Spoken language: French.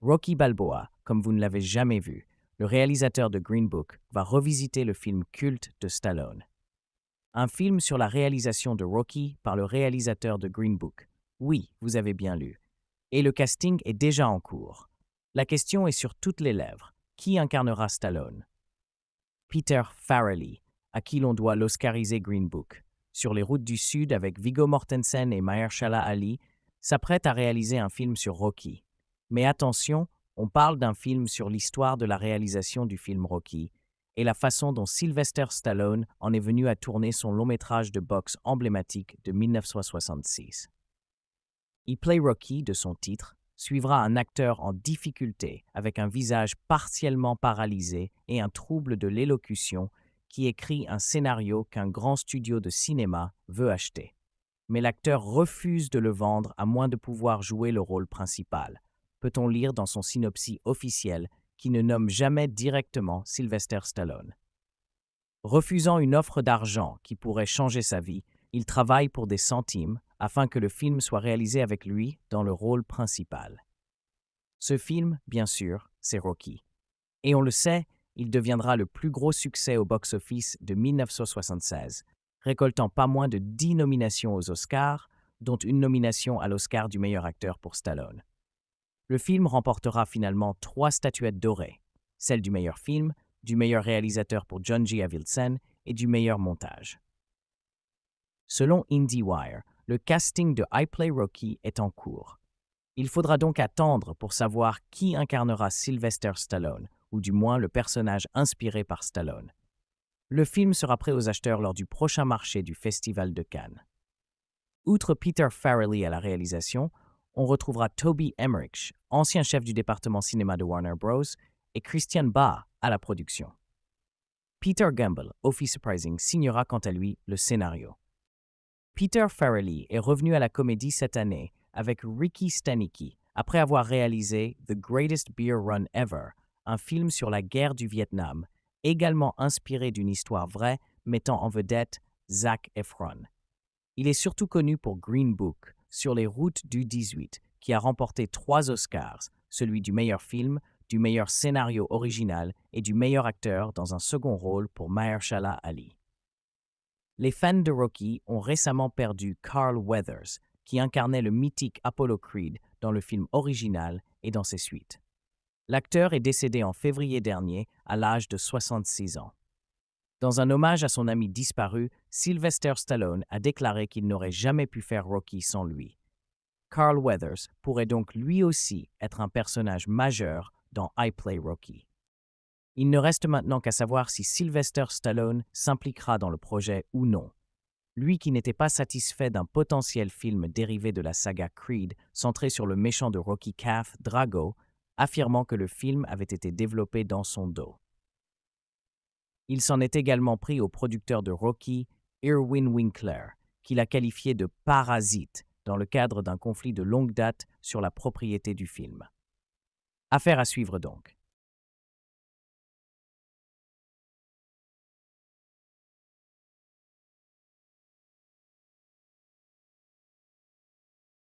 Rocky Balboa, comme vous ne l'avez jamais vu, le réalisateur de Green Book va revisiter le film culte de Stallone. Un film sur la réalisation de Rocky par le réalisateur de Green Book. Oui, vous avez bien lu. Et le casting est déjà en cours. La question est sur toutes les lèvres. Qui incarnera Stallone? Peter Farrelly, à qui l'on doit l'oscarisé Green Book, sur les routes du Sud avec Viggo Mortensen et Mahershala Ali, s'apprête à réaliser un film sur Rocky. Mais attention, on parle d'un film sur l'histoire de la réalisation du film Rocky et la façon dont Sylvester Stallone en est venu à tourner son long-métrage de boxe emblématique de 1966. He Play Rocky, de son titre, suivra un acteur en difficulté avec un visage partiellement paralysé et un trouble de l'élocution qui écrit un scénario qu'un grand studio de cinéma veut acheter. Mais l'acteur refuse de le vendre à moins de pouvoir jouer le rôle principal, peut-on lire dans son synopsis officiel qui ne nomme jamais directement Sylvester Stallone. Refusant une offre d'argent qui pourrait changer sa vie, il travaille pour des centimes afin que le film soit réalisé avec lui dans le rôle principal. Ce film, bien sûr, c'est Rocky. Et on le sait, il deviendra le plus gros succès au box-office de 1976, récoltant pas moins de 10 nominations aux Oscars, dont une nomination à l'Oscar du meilleur acteur pour Stallone. Le film remportera finalement 3 statuettes dorées, celle du meilleur film, du meilleur réalisateur pour John G. Avildsen et du meilleur montage. Selon IndieWire, le casting de I Play Rocky est en cours. Il faudra donc attendre pour savoir qui incarnera Sylvester Stallone, ou du moins le personnage inspiré par Stallone. Le film sera prêt aux acheteurs lors du prochain marché du Festival de Cannes. Outre Peter Farrelly à la réalisation, on retrouvera Toby Emmerich, ancien chef du département cinéma de Warner Bros., et Christian Bale à la production. Peter Gamble, Office Surprising, signera quant à lui le scénario. Peter Farrelly est revenu à la comédie cette année avec Ricky Stanicky, après avoir réalisé The Greatest Beer Run Ever, un film sur la guerre du Vietnam, également inspiré d'une histoire vraie mettant en vedette Zac Efron. Il est surtout connu pour Green Book, Sur les routes du 18, qui a remporté 3 Oscars, celui du meilleur film, du meilleur scénario original et du meilleur acteur dans un second rôle pour Mahershala Ali. Les fans de Rocky ont récemment perdu Carl Weathers, qui incarnait le mythique Apollo Creed dans le film original et dans ses suites. L'acteur est décédé en février dernier à l'âge de 66 ans. Dans un hommage à son ami disparu, Sylvester Stallone a déclaré qu'il n'aurait jamais pu faire Rocky sans lui. Carl Weathers pourrait donc lui aussi être un personnage majeur dans I Play Rocky. Il ne reste maintenant qu'à savoir si Sylvester Stallone s'impliquera dans le projet ou non. Lui qui n'était pas satisfait d'un potentiel film dérivé de la saga Creed centré sur le méchant de Rocky Calf, Drago, affirmant que le film avait été développé dans son dos. Il s'en est également pris au producteur de Rocky, Irwin Winkler, qui l'a qualifié de parasite dans le cadre d'un conflit de longue date sur la propriété du film. Affaire à suivre donc.